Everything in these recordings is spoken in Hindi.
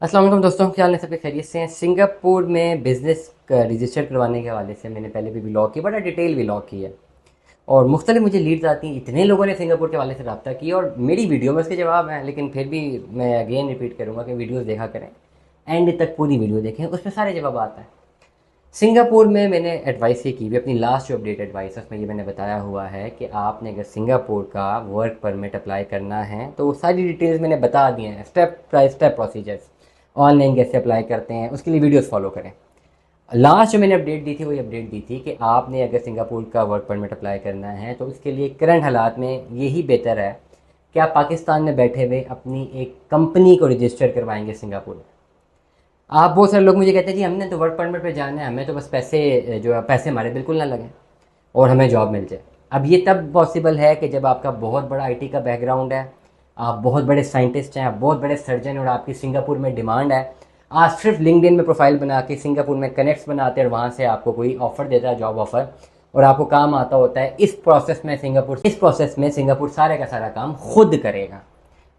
अस्सलाम वालेकुम दोस्तों, क्या हाल है? सबके खैरियत से हैं? सिंगापुर में बिज़नेस रजिस्टर करवाने के हवाले से मैंने पहले भी व्लॉग किया, बड़ा डिटेल व्लॉग किया और मुख्तलिफ मुझे लीड्स आती हैं। इतने लोगों ने सिंगापुर के हवाले से रब्ता किया और मेरी वीडियो में उसके जवाब हैं, लेकिन फिर भी मैं अगेन रिपीट करूँगा कि वीडियोज़ देखा करें, एंड तक पूरी वीडियो देखें, उसमें सारे जवाब आता है। सिंगापुर में मैंने एडवाइस ये की हुई, अपनी लास्ट जो अपडेट एडवाइस है उसमें ये मैंने बताया हुआ है कि आपने अगर सिंगापुर का वर्क परमिट अप्लाई करना है तो वो सारी डिटेल्स मैंने बता दी हैं, step by step procedures. Online कैसे अप्लाई करते हैं उसके लिए वीडियोस फॉलो करें। लास्ट जो मैंने अपडेट दी थी वो ये अपडेट दी थी कि आपने अगर सिंगापुर का वर्क परमिट अप्लाई करना है तो उसके लिए करंट हालात में यही बेहतर है कि आप पाकिस्तान में बैठे हुए अपनी एक कंपनी को रजिस्टर करवाएंगे सिंगापुर में। आप बहुत सारे लोग मुझे कहते हैं जी हमने तो वर्क परमिट पे जाना है, हमें तो बस पैसे जो है पैसे हमारे बिल्कुल ना लगें और हमें जॉब मिल जाए। अब ये तब पॉसिबल है कि जब आपका बहुत बड़ा आईटी का बैकग्राउंड है, आप बहुत बड़े साइंटिस्ट हैं, आप बहुत बड़े सर्जन और आपकी सिंगापुर में डिमांड है। आप सिर्फ लिंक्डइन में प्रोफाइल बना के सिंगापुर में कनेक्ट्स बनाते हैं और वहाँ से आपको कोई ऑफ़र देता है, जॉब ऑफ़र, और आपको काम आता होता है। इस प्रोसेस में सिंगापुर सारे का सारा काम खुद करेगा।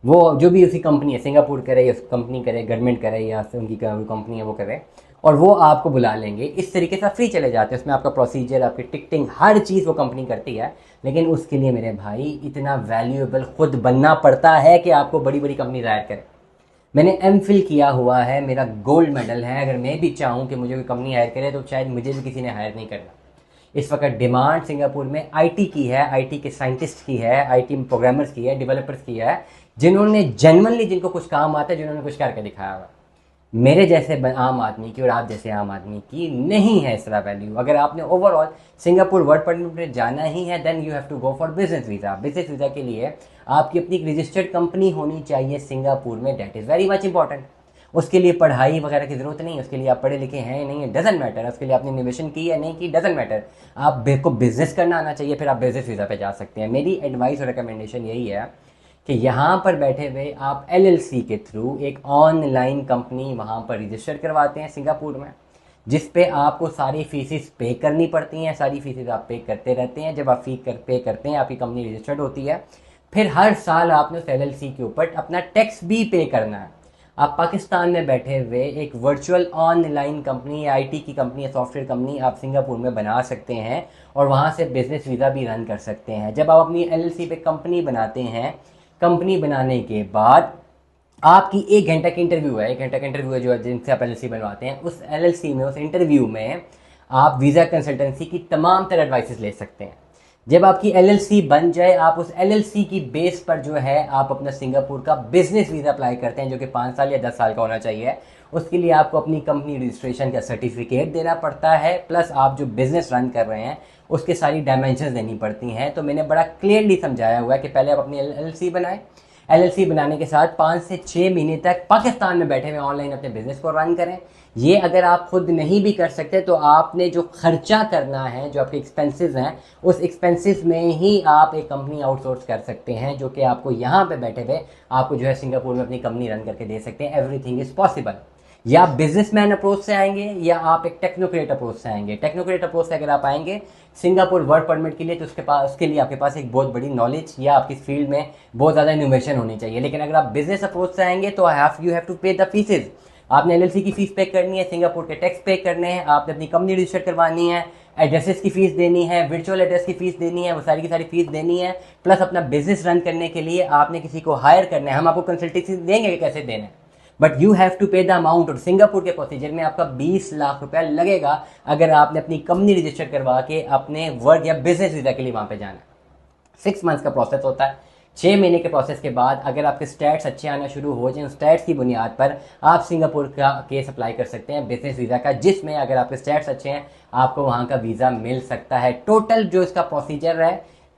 वो जो भी उसकी कंपनी है, सिंगापुर करे या कंपनी करे, गवर्नमेंट करे या उनकी कंपनी है वो करे, और वो आपको बुला लेंगे। इस तरीके से फ्री चले जाते हैं। उसमें आपका प्रोसीजर, आपकी टिकटिंग, हर चीज़ वो कंपनी करती है। लेकिन उसके लिए मेरे भाई इतना वैल्यूएबल खुद बनना पड़ता है कि आपको बड़ी बड़ी कंपनी हायर करे। मैंने एमफिल किया हुआ है, मेरा गोल्ड मेडल है। अगर मैं भी चाहूँ कि मुझे कोई कंपनी हायर करे तो शायद मुझे भी किसी ने हायर नहीं करना। इस वक्त डिमांड सिंगापुर में आईटी की है, आईटी के साइंटिस्ट की है, आईटी प्रोग्रामर्स की है, डेवलपर्स की है, जिन्होंने जेन्युइनली, जिनको कुछ काम आता है, जिन्होंने कुछ करके दिखाया हुआ। मेरे जैसे आम आदमी की और आप जैसे आम आदमी की नहीं है इस तरह वैल्यू। अगर आपने ओवरऑल सिंगापुर वर्क परमिट में जाना ही है then you have to go for business visa. Business visa के लिए आपकी अपनी एक रजिस्टर्ड कंपनी होनी चाहिए सिंगापुर में। That is very much important. उसके लिए पढ़ाई वगैरह की ज़रूरत नहीं है, उसके लिए आप पढ़े लिखे हैं नहीं है, डजेंट मैटर। उसके लिए आपने इनोवेशन की है नहीं की, डजेंट मैटर। आप को बिज़नेस करना आना चाहिए, फिर आप बिज़नेस वीज़ा पे जा सकते हैं। मेरी एडवाइस और रिकमेंडेशन यही है कि यहाँ पर बैठे हुए आप एलएलसी के थ्रू एक ऑनलाइन कंपनी वहाँ पर रजिस्टर करवाते हैं सिंगापुर में, जिस पे आपको सारी फीसेस पे करनी पड़ती हैं। सारी फीसेस आप पे करते रहते हैं। जब आप फी पे करते हैं, आपकी कंपनी रजिस्टर्ड होती है। फिर हर साल आपने उस एलएलसी के ऊपर अपना टैक्स भी पे करना है। आप पाकिस्तान में बैठे हुए एक वर्चुअल ऑनलाइन कंपनी, आईटी की कंपनी या सॉफ्टवेयर कंपनी आप सिंगापुर में बना सकते हैं और वहाँ से बिजनेस वीज़ा भी रन कर सकते हैं। जब आप अपनी एलएलसी पे कंपनी बनाते हैं, कंपनी बनाने के बाद आपकी 1 घंटा की इंटरव्यू है, 1 घंटा का इंटरव्यू है जो जिनसे आप एलएलसी बनवाते हैं। उस एलएलसी में, उस इंटरव्यू में आप वीज़ा कंसल्टेंसी की तमाम तरह एडवाइसेस ले सकते हैं। जब आपकी एलएलसी बन जाए, आप उस एलएलसी की बेस पर जो है आप अपना सिंगापुर का बिजनेस वीज़ा अप्लाई करते हैं, जो कि 5 साल या 10 साल का होना चाहिए। उसके लिए आपको अपनी कंपनी रजिस्ट्रेशन का सर्टिफिकेट देना पड़ता है, प्लस आप जो बिज़नेस रन कर रहे हैं उसके सारी डायमेंशंस देनी पड़ती हैं। तो मैंने बड़ा क्लियरली समझाया हुआ है कि पहले आप अपनी एलएलसी बनाएं। एलएलसी बनाने के साथ 5 से 6 महीने तक पाकिस्तान में बैठे हुए ऑनलाइन अपने बिजनेस को रन करें। ये अगर आप खुद नहीं भी कर सकते तो आपने जो खर्चा करना है, जो आपके एक्सपेंसेस हैं, उस एक्सपेंसेस में ही आप एक कंपनी आउटसोर्स कर सकते हैं, जो कि आपको यहाँ पे बैठे हुए आपको जो है सिंगापुर में अपनी कंपनी रन करके दे सकते हैं। Everything is possible. या आप बिजनेसमैन अप्रोच से आएंगे या आप एक टेक्नोक्रेट अप्रोच से आएंगे। टेक्नोक्रेट अप्रोच से अगर आप आएंगे सिंगापुर वर्क परमिट के लिए तो उसके लिए आपके पास एक बहुत बड़ी नॉलेज या आपकी फील्ड में बहुत ज़्यादा इनोवेशन होनी चाहिए। लेकिन अगर आप बिजनेस अप्रोच से आएंगे तो यू हैव टू पे द फीसेज। आपने एलएलसी की फीस पे करनी है, सिंगापुर के टैक्स पे करने हैं, आपने अपनी कंपनी रजिस्टर करवानी है, एड्रेसेस की फीस देनी है, वर्चुअल एड्रेस की फीस देनी है, वो सारी की सारी फीस देनी है। प्लस अपना बिजनेस रन करने के लिए आपने किसी को हायर करना है। हम आपको कंसल्टेंसी देंगे कि कैसे देना है, बट यू हैव टू पे द अमाउंट। और सिंगापुर के प्रोसीजर में आपका 20 लाख रुपया लगेगा अगर आपने अपनी कंपनी रजिस्टर करवा के अपने वर्क या बिजनेस वीज़ा के लिए वहाँ पे जाना है। 6 मंथ्स का प्रोसेस होता है। 6 महीने के प्रोसेस के बाद अगर आपके स्टैट्स अच्छे आना शुरू हो जाए, उस स्टैट्स की बुनियाद पर आप सिंगापुर का केस अप्लाई कर सकते हैं बिजनेस वीज़ा का, जिसमें अगर आपके स्टैट्स अच्छे हैं आपको वहाँ का वीज़ा मिल सकता है। टोटल जो इसका प्रोसीजर है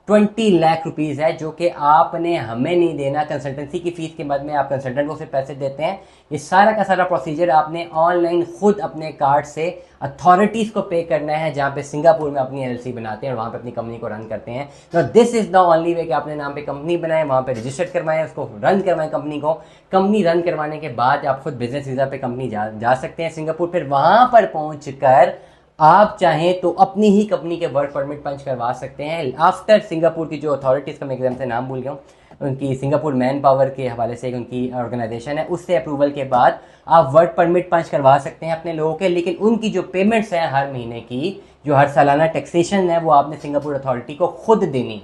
20 लाख रुपीज़ है, जो कि आपने हमें नहीं देना। कंसल्टेंसी की फ़ीस के बाद में आप कंसल्टेंट को सिर्फ पैसे देते हैं। ये सारा का सारा प्रोसीजर आपने ऑनलाइन खुद अपने कार्ड से अथॉरिटीज़ को पे करना है, जहाँ पे सिंगापुर में अपनी एलएलसी बनाते हैं और वहाँ पे अपनी कंपनी को रन करते हैं। तो this is the only way कि अपने नाम पे कंपनी बनाएं, वहाँ पे रजिस्टर्ड करवाएं, उसको रन करवाएं कंपनी को। कंपनी रन करवाने के बाद आप खुद बिजनेस वीज़ा पे कंपनी जा सकते हैं सिंगापुर। फिर वहाँ पर पहुँच कर आप चाहें तो अपनी ही कंपनी के वर्क परमिट पंच करवा सकते हैं आफ्टर सिंगापुर की जो अथॉरिटीज़ का मैं एकदम से नाम भूल गया हूँ, उनकी सिंगापुर मैन पावर के हवाले से एक उनकी ऑर्गेनाइजेशन है, उससे अप्रूवल के बाद आप वर्क परमिट पंच करवा सकते हैं अपने लोगों के। लेकिन उनकी जो पेमेंट्स हैं हर महीने की, जो हर सालाना टैक्सेशन है, वो आपने सिंगापुर अथॉरिटी को खुद देनी।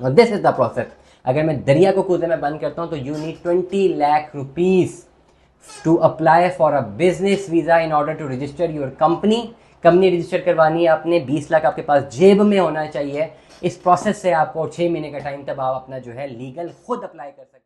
और दिस इज द प्रोसेस। अगर मैं दरिया को कूदे में बंद करता हूँ तो you need 20 lakh rupees to apply for a business visa in order to register your company. Company register करवानी है आपने, 20 लाख आपके पास जेब में होना चाहिए। इस प्रोसेस से आपको 6 महीने का टाइम, तब आप अपना जो है लीगल खुद अप्लाई कर सकते हैं।